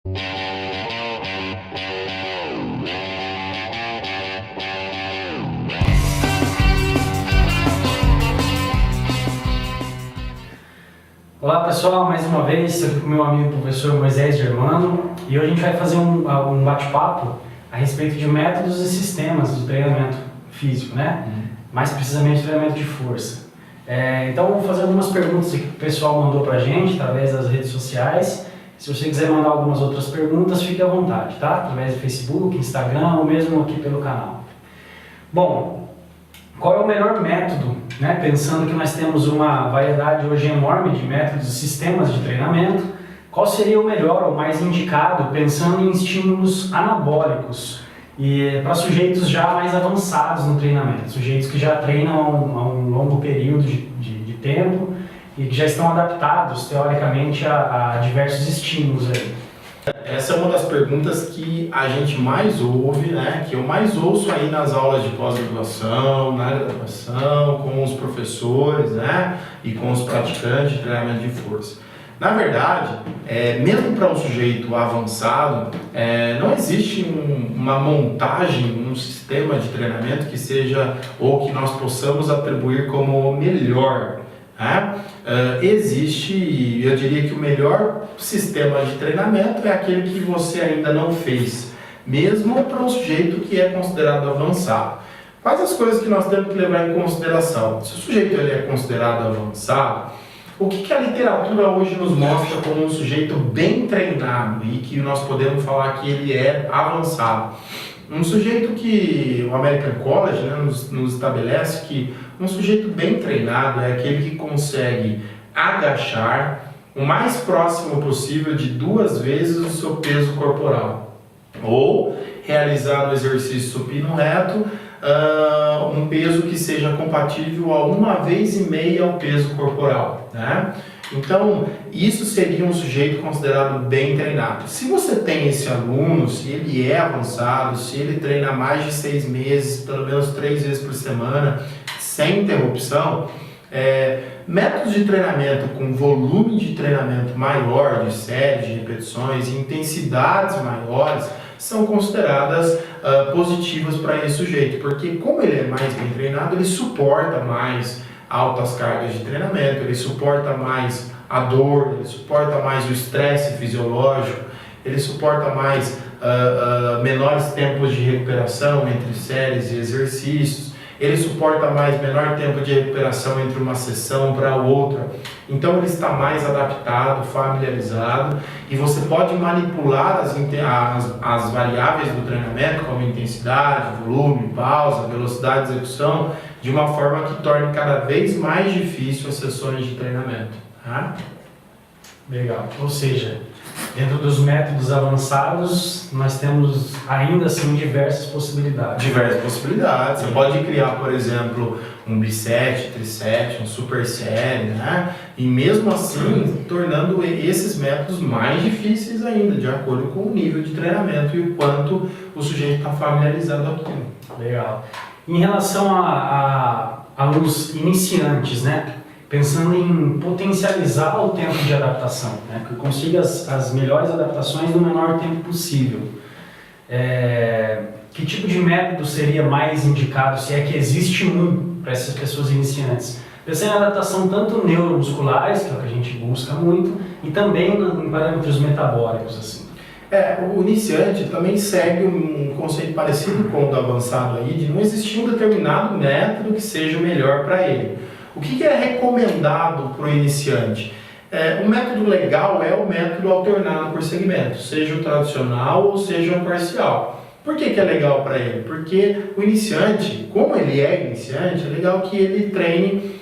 Olá pessoal, mais uma vez estou aqui com o meu amigo professor Moisés Germano e hoje a gente vai fazer um bate-papo a respeito de métodos e sistemas de treinamento físico, né? Mais precisamente treinamento de força. Então eu vou fazer algumas perguntas que o pessoal mandou pra gente através das redes sociais. Se você quiser mandar algumas outras perguntas, fique à vontade, tá? Através do Facebook, Instagram ou mesmo aqui pelo canal. Bom, qual é o melhor método, né? Pensando que nós temos uma variedade hoje enorme de métodos e sistemas de treinamento, qual seria o melhor ou mais indicado pensando em estímulos anabólicos e para sujeitos já mais avançados no treinamento, sujeitos que já treinam há um longo período de tempo e que já estão adaptados teoricamente a diversos estímulos aí. Essa é uma das perguntas que a gente mais ouve, né? Que eu mais ouço aí nas aulas de pós-graduação, na graduação, com os professores, né? E com os praticantes de treinamento de força. Na verdade, mesmo para um sujeito avançado, não existe uma montagem, um sistema de treinamento que seja, ou que nós possamos atribuir como melhor. Existe, eu diria que o melhor sistema de treinamento é aquele que você ainda não fez, mesmo para um sujeito que é considerado avançado. Quais as coisas que nós temos que levar em consideração? Se o sujeito ele é considerado avançado, o que a literatura hoje nos mostra como um sujeito bem treinado e que nós podemos falar que ele é avançado? Um sujeito que o American College, né, nos estabelece que um sujeito bem treinado é aquele que consegue agachar o mais próximo possível de 2 vezes o seu peso corporal, ou realizar no exercício supino reto um peso que seja compatível a 1,5 vezes ao peso corporal, né? Então, isso seria um sujeito considerado bem treinado. Se você tem esse aluno, se ele é avançado, se ele treina mais de 6 meses, pelo menos 3 vezes por semana, sem interrupção, métodos de treinamento com volume de treinamento maior, de séries, de repetições e intensidades maiores, são consideradas positivas para esse sujeito, porque como ele é mais bem treinado, ele suporta mais altas cargas de treinamento, ele suporta mais a dor, ele suporta mais o estresse fisiológico, ele suporta mais menores tempos de recuperação entre séries e exercícios, ele suporta mais menor tempo de recuperação entre uma sessão para outra. Então ele está mais adaptado, familiarizado, e você pode manipular as variáveis do treinamento, como intensidade, volume, pausa, velocidade de execução, de uma forma que torne cada vez mais difícil as sessões de treinamento. Tá? Legal. Ou seja, dentro dos métodos avançados, nós temos ainda assim diversas possibilidades. Diversas possibilidades. Você pode criar, por exemplo, um biset, triset, um superset, né? E mesmo assim, tornando esses métodos mais difíceis ainda, de acordo com o nível de treinamento e o quanto o sujeito está familiarizado com aquilo. Legal. Em relação a alunos iniciantes, né? Pensando em potencializar o tempo de adaptação, né? Que consiga as melhores adaptações no menor tempo possível. Que tipo de método seria mais indicado, se é que existe um para essas pessoas iniciantes? Pensando em adaptação tanto neuromusculares, que é o que a gente busca muito, e também em parâmetros metabólicos, assim. O iniciante também segue um conceito parecido com o do avançado aí, de não existir um determinado método que seja o melhor para ele. O que é recomendado para o iniciante? O método legal é o método alternado por segmento, seja o tradicional ou seja o parcial. Por que é legal para ele? Porque o iniciante, como ele é iniciante, é legal que ele treine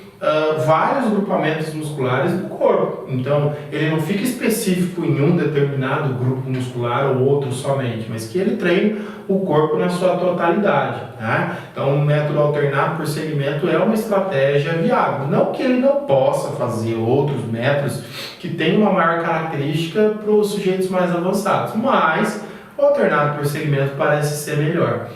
vários grupamentos musculares do corpo. Então, ele não fica específico em um determinado grupo muscular ou outro somente, mas que ele treine o corpo na sua totalidade. Né? Então, o método alternado por segmento é uma estratégia viável. Não que ele não possa fazer outros métodos que tenham uma maior característica para os sujeitos mais avançados, mas o alternado por segmento parece ser melhor.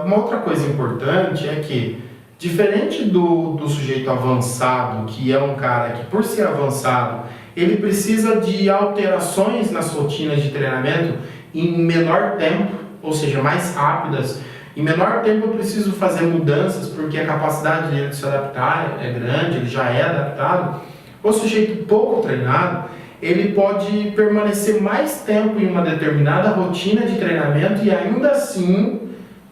Uma outra coisa importante é que, diferente do sujeito avançado, que é um cara que, por ser avançado, ele precisa de alterações nas rotinas de treinamento em menor tempo, ou seja, mais rápidas. Em menor tempo eu preciso fazer mudanças porque a capacidade dele de se adaptar é grande, ele já é adaptado. O sujeito pouco treinado, ele pode permanecer mais tempo em uma determinada rotina de treinamento e ainda assim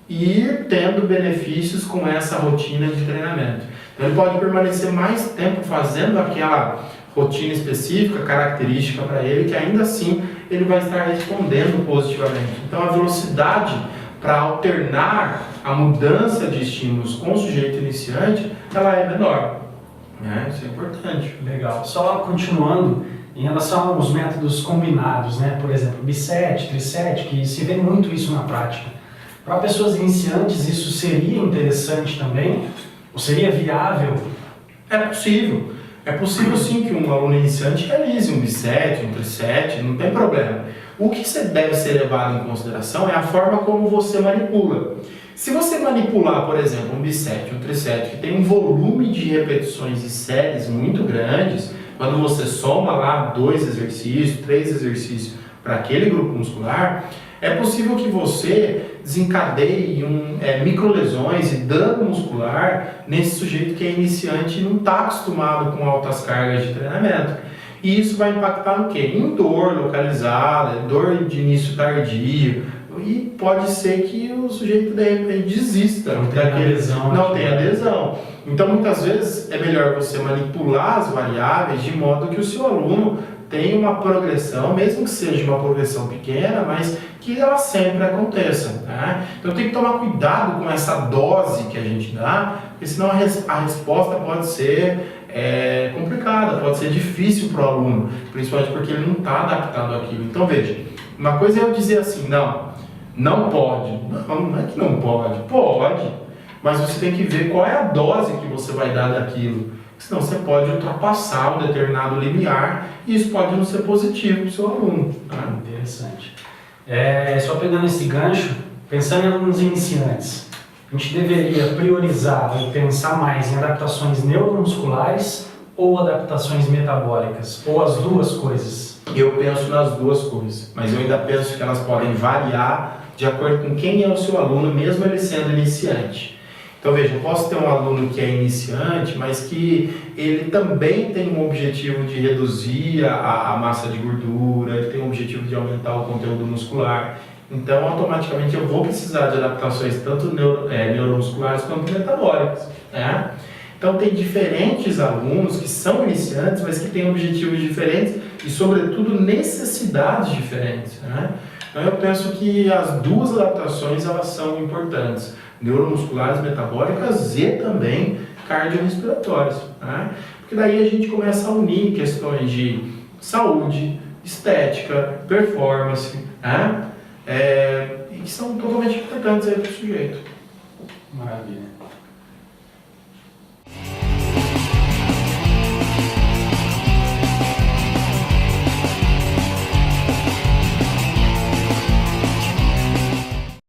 ir tendo benefícios com essa rotina de treinamento. Então ele pode permanecer mais tempo fazendo aquela rotina específica, característica para ele, que ainda assim ele vai estar respondendo positivamente. Então a velocidade para alternar a mudança de estímulos com o sujeito iniciante, ela é menor. Isso é importante. Legal. Só continuando, em relação aos métodos combinados, né? Por exemplo, bisete, trisete, que se vê muito isso na prática. Para pessoas iniciantes, isso seria interessante também? Ou seria viável? É possível. É possível sim que um aluno iniciante realize um bisete, um trisete, não tem problema. O que deve ser levado em consideração é a forma como você manipula. Se você manipular, por exemplo, um bisete, um trisete, que tem um volume de repetições e séries muito grandes, quando você soma lá 2 exercícios, 3 exercícios para aquele grupo muscular, é possível que você desencadeie microlesões e dano muscular nesse sujeito que é iniciante e não está acostumado com altas cargas de treinamento. E isso vai impactar no quê? Em dor localizada, dor de início tardio, e pode ser que o sujeito de repente desista. Não tem adesão. Não tem adesão. Então muitas vezes é melhor você manipular as variáveis de modo que o seu aluno tenha uma progressão, mesmo que seja uma progressão pequena, mas que ela sempre aconteça. Né? Então tem que tomar cuidado com essa dose que a gente dá, porque senão a resposta pode ser complicada, pode ser difícil para o aluno, principalmente porque ele não está adaptado àquilo. Então veja, uma coisa é eu dizer assim, não pode. Não é que não pode, pode, mas você tem que ver qual é a dose que você vai dar daquilo, senão você pode ultrapassar um determinado limiar e isso pode não ser positivo para o seu aluno. Tá? Interessante. Só pegando esse gancho, pensando em alunos iniciantes, a gente deveria priorizar e pensar mais em adaptações neuromusculares ou adaptações metabólicas? Ou as duas coisas? Eu penso nas duas coisas, mas eu ainda penso que elas podem variar de acordo com quem é o seu aluno, mesmo ele sendo iniciante. Então veja, eu posso ter um aluno que é iniciante, mas que ele também tem um objetivo de reduzir a massa de gordura, ele tem um objetivo de aumentar o conteúdo muscular. Então automaticamente eu vou precisar de adaptações tanto neuromusculares quanto metabólicas. Né? Então tem diferentes alunos que são iniciantes, mas que têm objetivos diferentes e sobretudo necessidades diferentes. Né? Então eu penso que as duas adaptações elas são importantes. Neuromusculares, metabólicas e também cardiorrespiratórias, né? Porque daí a gente começa a unir questões de saúde, estética, performance, né? E que são totalmente importantes aí para o sujeito. Maravilha.